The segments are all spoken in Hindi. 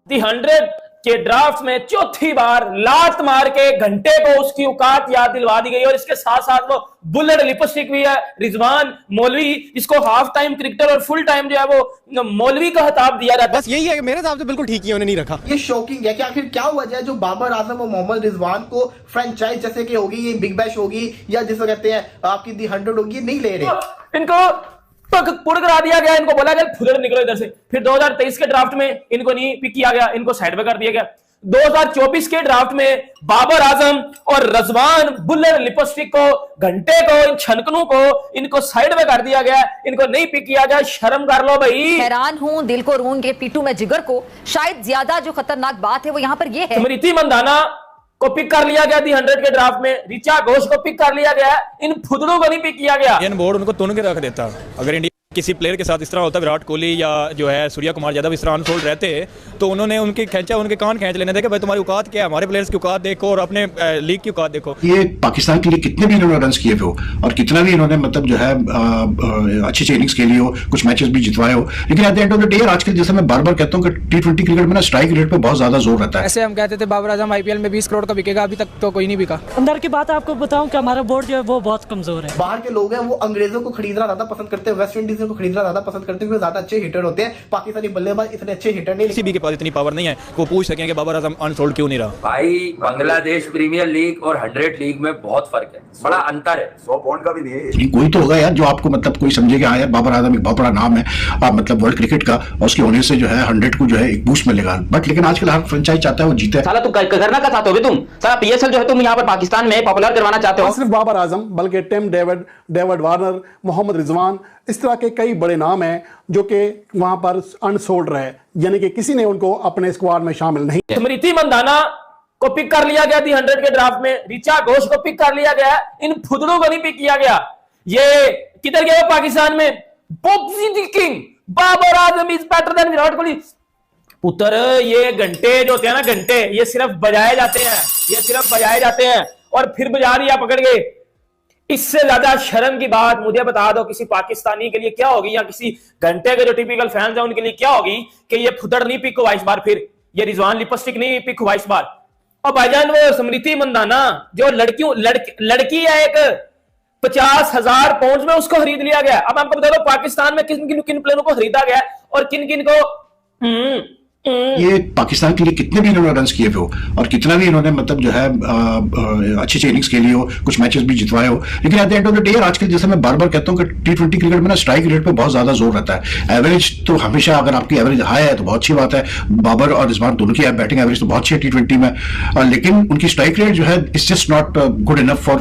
दी 100 के ड्राफ्ट में चौथी बार लात मार के घंटे को उसकी औकात याद दिलवा दी गई। और इसके साथ साथ वो बुलेट लिपस्टिक भी है रिजवान मौलवी, इसको हाफ टाइम क्रिकेटर और फुल टाइम जो है वो मौलवी का खिताब दिया जाता है। बस यही है, मेरे हिसाब से बिल्कुल ठीक ही उन्हें नहीं रखा। ये शॉकिंग है कि आखिर क्या वजह है जो बाबर आजम और मोहम्मद रिजवान को फ्रेंचाइज जैसे कि होगी, ये बिग बैश होगी या जिसको कहते हैं आपकी दी 100 होगी, नहीं ले रहे। इनको पुड़ करा दिया गया, इनको बोला गया फुदड़ निकलो इधर से। फिर 2023 के ड्राफ्ट में इनको नहीं पिक किया गया, इनको साइड पे कर दिया गया। 2024 के ड्राफ्ट में बाबर आजम और रजवान बुल्लर लिपस्टिक को, घंटे को, इन छनकनों को इनको साइड में कर दिया गया, इनको नहीं पिक किया गया। शर्म कर लो भाई। हैरान हूं दिल को रूंग के पीटू में जिगर को। शायद ज्यादा जो खतरनाक बात है वो यहां पर ये है, स्मृति मंदाना को पिक कर लिया गया थी 100 के ड्राफ्ट में, ऋचा घोष को पिक कर लिया गया, इन फुदड़ों को नहीं पिक किया गया। इंडियन बोर्ड उनको तुन के रख देता। अगर इंडिया किसी प्लेयर के साथ इस तरह होता, विराट कोहली या जो है सूर्या कुमार यादव इस तरह अनफोल्ड रहते, तो उन्होंने उनके कान खींच लेने थे कि भाई तुम्हारी औकात क्या है, हमारे प्लेयर्स की औकात देखो और अपने लीग की औकात देखो। ये पाकिस्तान के लिए कितने भी इन्होंने रन किए हो और कितना भी इन्होंने मतलब जो है अच्छी इनिंग्स खेली हो, कुछ मैचेस भी जितवाए हो, लेकिन at the end of the day आजकल जैसे मैं बार बार कहता हूँ कि T20 क्रिकेट में ना स्ट्राइक रेट पे बहुत ज्यादा जोर रहता है। ऐसे हम कहते थे बाबर आजम IPL में 20 करोड़ का बिकेगा, अभी तक तो कोई नहीं बिका। अंदर की बात आपको बताऊं कि हमारा बोर्ड जो है वो बहुत कमजोर है। बाहर के लोग हैं वो अंग्रेजों को खरीदना ज्यादा पसंद करते हैं, वेस्ट इंडीज को खरीदना ज्यादा पसंद करते हैं, ज्यादा अच्छे हिटर होते हैं। पाकिस्तानी बल्लेबाज इतने अच्छे हिटर नहीं, किसी भी के पास इतनी पावर नहीं है वो पूछ सकें कि बाबर आजम अनसोल्ड क्यों नहीं रहा। भाई बांग्लादेश प्रीमियर लीग और 100 लीग में बहुत फर्क है, बड़ा अंतर है, 100 पॉइंट का भी नहीं है। कोई तो होगा यार जो आपको मतलब कोई समझेगा हाँ यार बाबर आजम एक बहुत बड़ा नाम है मतलब वर्ल्ड क्रिकेट का, और उसके होने से जो है 100 को जो है एक बूस्ट मिलेगा। बट लेकिन आजकल हर फ्रेंचाइज चाहता है वो जीते। साला तुम करना क्या चाहते हो तुम? साला PSL जो है तुम यहाँ पर पाकिस्तान में पॉपुलर करवाना चाहते हो। सिर्फ बाबर आजम बल्कि Tim David Warner, Mohammad Rizwan, इस तरह के कई बड़े नाम हैं जो कि वहां पर अनसोल्ड रहे, यानी कि किसी ने उनको अपने स्क्वाड में शामिल नहीं। स्मृति मंदाना को पिक कर लिया गया थी 100 के ड्राफ्ट में, ऋचा घोष को पिक कर लिया गया, इन फुदड़ों को नहीं पिक किया गया। ये किधर गया पाकिस्तान में? Boxing the king Babar Azam is better than Virat Kohli. पुत्र ये घंटे जो होते हैं ना, घंटे ये सिर्फ बजाए जाते हैं, ये सिर्फ बजाए जाते हैं और फिर बजा दिया पकड़ के। इससे ज्यादा शर्म की बात मुझे बता दो किसी पाकिस्तानी के लिए क्या होगी, या किसी घंटे के जो टिपिकल फैंस हैं उनके लिए क्या होगी कि ये फुदड़ नहीं पिक हुआ इस बार, फिर ये रिजवान लिपस्टिक नहीं पिक हुआ इस बार। और भाईजान वो स्मृति मंदाना जो लड़की है एक 50,000 पाउंड में उसको खरीद लिया गया। अब आपको बता दो पाकिस्तान में किन प्लेयरों को खरीदा गया और किन किन को ये पाकिस्तान के लिए कितने भी इन्होंने रन किए हो और कितना भी इन्होंने मतलब जो है अच्छी इनिंग्स खेली हो, कुछ मैचेस भी जितवाए हो, लेकिन at the end of the day आजकल जैसे मैं बार बार कहता हूँ कि T20 क्रिकेट में ना स्ट्राइक रेट पे बहुत ज्यादा जोर रहता है। एवरेज तो हमेशा अगर आपकी एवरेज हाई है तो बहुत अच्छी बात है, बाबर और रिजवान दोनों की बैटिंग एवरेज तो बहुत अच्छी है T20 में, लेकिन उनकी स्ट्राइक रेट जो है it's just not good enough for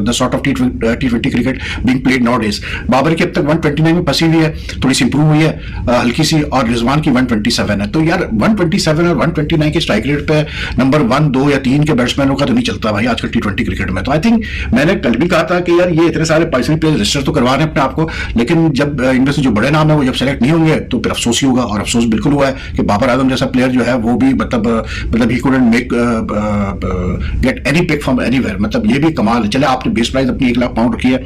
the sort of T20 cricket being played nowadays. Babar की अब तक 129 में फंसी हुई है, थोड़ी सी इंप्रूव हुई है हल्की सी, और रिजवान की 127 है। तो यार 127 और 129 के स्ट्राइक रेट पे नंबर 1, 2 या 3 के बैट्समैनों का तो नहीं चलता भाई आजकल T20 क्रिकेट में। तो आई थिंक मैंने कल भी कहा था कि यार ये इतने सारे पाकिस्तानी प्लेयर रजिस्टर तो करवा रहे हैं अपने आप को, लेकिन जब इनमें से जो बड़े नाम है वो जब सेलेक्ट नहीं होंगे तो फिर अफसोस ही होगा। और अफसोस बिल्कुल हुआ है कि बाबर आजम जैसा प्लेयर जो है वो भी मतलब he couldn't make get any pick from anywhere. मतलब ये भी कमाल है। चले आपने बेस प्राइस अपनी 1 लाख पाउंड रखी है,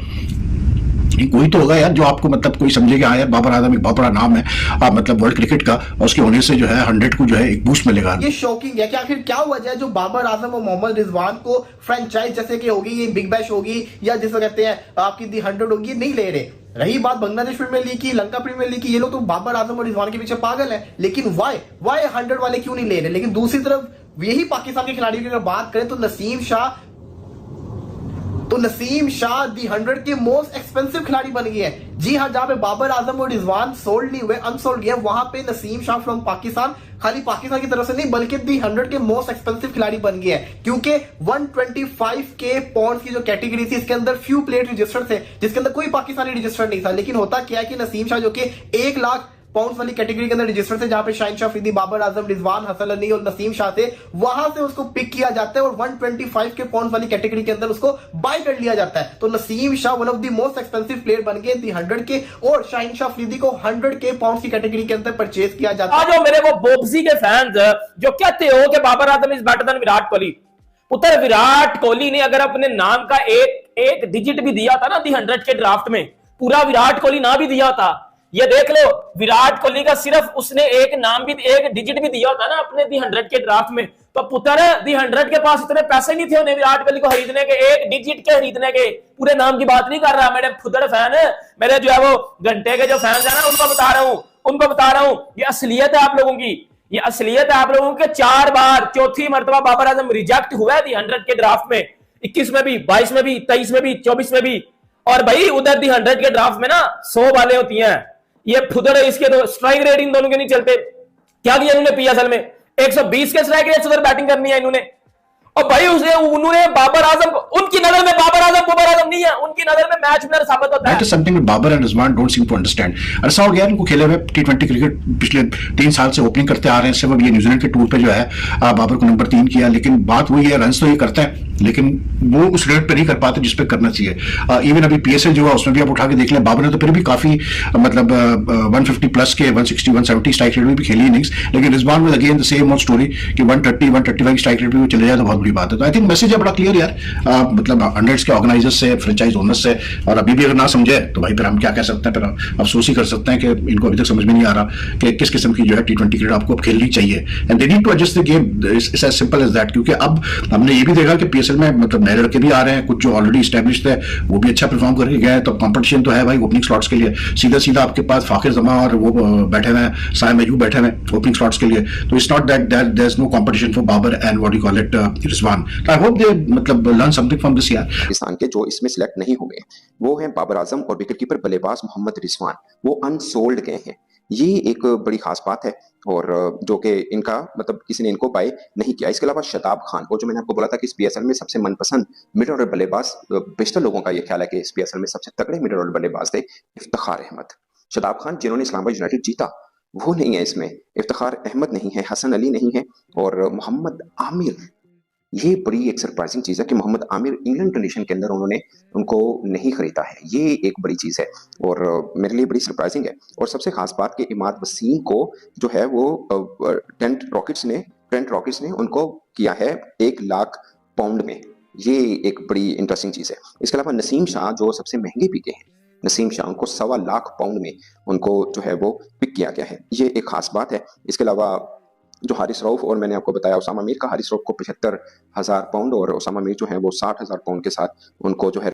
कोई तो होगा यार जो आपको मतलब कोई समझेगा हाँ यार बाबर आजम एक बहुत बड़ा नाम है मतलब वर्ल्ड क्रिकेट का, और उसके होने से जो है 100 को जो है एक बूस्ट मिलेगा। ये शॉकिंग है कि आखिर क्या वजह है जो बाबर आजम और मोहम्मद रिजवान को फ्रेंचाइज जैसे कि होगी, ये बिग बैश होगी या जिसको कहते हैं आपकी दी 100 होगी, नहीं ले रहे। रही बात बांग्लादेश प्रीमियर लीग की, लंका प्रीमियर लीग की, ये लोग तो बाबर आजम और रिजवान के पीछे पागल है, लेकिन वाई 100 वाले क्यों नहीं ले रहे? लेकिन दूसरी तरफ यही पाकिस्तान के खिलाड़ियों की अगर बात करें तो नसीम शाह दी 100 के मोस्ट एक्सपेंसिव खिलाड़ी बन गए हैं। जी हाँ, जहां पे बाबर आजम और रिजवान सोल्ड नहीं हुए, अनसोल्ड गए, वहां पे नसीम शाह फ्रॉम पाकिस्तान खाली पाकिस्तान की तरफ से नहीं बल्कि दी 100 के मोस्ट एक्सपेंसिव खिलाड़ी बन गए हैं, क्योंकि 125 के पॉइंट्स की जो कैटेगरी थी इसके अंदर फ्यू प्लेयर रजिस्टर्ड थे, जिसके अंदर कोई पाकिस्तानी रजिस्टर्ड नहीं था। लेकिन होता क्या है कि नसीम शाह जो कि 1 लाख पाउंड वाली कैटेगरी के अंदर रजिस्टर्ड थे, जहां पे शाहीन शाह अफरीदी, बाबर आजम, रिजवान, हसन अली और नसीम शाह थे, वहां से उसको पिक किया जाता है और 125 के पाउंड वाली कैटेगरी के अंदर उसको बाय कर लिया जाता है। तो Naseem Shah one of the most expensive player बन गए दी 100 के, और शाहीन शाह अफरीदी को 100 के पाउंड की कैटेगरी के अंदर परचेज किया जाता है। जो मेरे वो बोब्सी के फैंस जो कहते हो कि Babar Azam is better than Virat Kohli, पुत्र विराट कोहली ने अगर अपने नाम का एक डिजिट भी दिया था ना दी 100 के ड्राफ्ट में, पूरा विराट कोहली ना भी दिया था, ये देख लो, विराट कोहली का सिर्फ उसने एक नाम भी, एक डिजिट भी दिया होता ना अपने दी 100 के ड्राफ्ट में, तो पुत्र दी 100 के पास इतने पैसे नहीं थे उन्हें विराट कोहली को खरीदने के, एक डिजिट के खरीदने के। पूरे नाम की बात नहीं कर रहा, मेरे फुदड़ फैन है, मेरे जो है वो घंटे के जो फैंस है ना, उनको बता रहा हूं, ये असलियत है आप लोगों की, ये असलियत है आप लोगों के। 4 बार, चौथी मर्तबा बाबर आजम रिजेक्ट हुआ है दी 100 के ड्राफ्ट में, 21 में भी, 22 में भी, 23 में भी, 24 में भी। और भाई उधर दी 100 के ड्राफ्ट में ना 100 वाले होती हैं, ये फुदड़ है इसके, तो स्ट्राइक रेट इन दोनों के नहीं चलते। क्या किया इन्होंने पीएसएल में, 120 के स्ट्राइक रेट से उधर बैटिंग करनी है इन्होंने। और भाई उन्होंने बाबर आजम को, उनकी नजर में बाबर आजम नहीं है, उनकी नजर में मैच विनर साबित होता है। That is something that Babar and Rizwan don't seem to understand. अरसा हो गया इनको खेले हुए T20 क्रिकेट, पिछले 3 साल से ओपनिंग करते आ रहे हैं। सिर्फ ये न्यूजीलैंड के टूर पे जो है बाबर को नंबर 3 किया, लेकिन बात वही है, रन तो ये करता है लेकिन वो उस रेट पे नहीं कर पाते जिस पे करना चाहिए। इवन अभी पीएसएल जो है उसमें भी आप उठा के देख लें, बाबर ने तो फिर भी काफी मतलब 150 प्लस के 160 170 स्ट्राइक रेट में भी खेली इनिंग्स, लेकिन रिजवान में again the same old story कि 130 135 स्ट्राइक रेट पे वो चले जाए तो बहुत बड़ी बात है। तो आई थिंक मैसेज है बड़ा क्लियर यार, मतलब 100 के ऑर्गेनाइजर्स से, फ्रेंचाइज ओनर्स से, और अभी भी अगर ना समझे तो भाई फिर हम क्या कह सकते हैं, फिर अफसोस ही कर सकते हैं कि इनको अभी तक समझ में नहीं आ रहा कि किस किस्म की जो है T20 क्रिकेट आपको अब खेलनी चाहिए, and they need to adjust the game, it's as simple as that. क्योंकि अब हमने ये भी देखा कि पीएसएल में मतलब नए लड़के भी आ रहे हैं, कुछ जो ऑलरेडी एस्टेब्लिश्ड है वो भी अच्छा परफॉर्म करके गए हैं, तो कंपटीशन तो है भाई ओपनिंग स्लॉट्स के लिए। सीधा आपके पास फाकिर जमा और वो बैठे हुए हैं, साइम अयूब बैठे हुए हैं ओपनिंग स्लॉट्स के लिए, तो it's not that there is no competition for Babar and what you call it Rizwan. I hope they मतलब लर्न समथिंग फ्रॉम दिस यार। पाकिस्तान के जो इसमें सिलेक्ट नहीं हुए वो हैं बाबर आजम और विकेटकीपर बल्लेबाज मोहम्मद रिजवान, वो अनसोल्ड गए हैं। ये एक बड़ी खास बात है, और जो कि इनका मतलब किसी ने इनको बाय नहीं किया। इसके अलावा शताब खान, वो जो मैंने आपको बोला था कि इस पीएसएल में सबसे मनपसंद मिड ऑर्डर बल्लेबाज, बेशतर लोगों का ये ख्याल है कि इस पीएसएल में सबसे तगड़े मिड ऑर्डर बल्लेबाज थे इफ्तिखार अहमद। शताब खान जिन्होंने इस्लामाबाद यूनाइटेड जीता वो नहीं है इसमें, इफ्तिखार अहमद नहीं है, हसन अली नहीं है, और मोहम्मद आमिर। ये बड़ी एक सरप्राइजिंग चीज है कि मोहम्मद आमिर इंग्लैंड कंडीशन के अंदर उन्होंने उनको नहीं खरीदा है, ये एक बड़ी चीज है और मेरे लिए बड़ी सरप्राइजिंग है। और सबसे खास बात कि इमाद वसीम को जो है वो ट्रेंट रॉकेट्स ने उनको किया है 1 लाख पाउंड में, ये एक बड़ी इंटरेस्टिंग चीज है। इसके अलावा नसीम शाह जो सबसे महंगे बिके हैं, नसीम शाह उनको 1.25 लाख पाउंड में उनको जो है वो पिक किया गया है, ये एक खास बात है। इसके अलावा जो हारिस रऊफ, और मैंने आपको बताया उसामा मीर का, हारिस रऊफ को 75,000 पाउंड और उसामा मीर जो है वो 60,000 पाउंड के साथ उनको जो है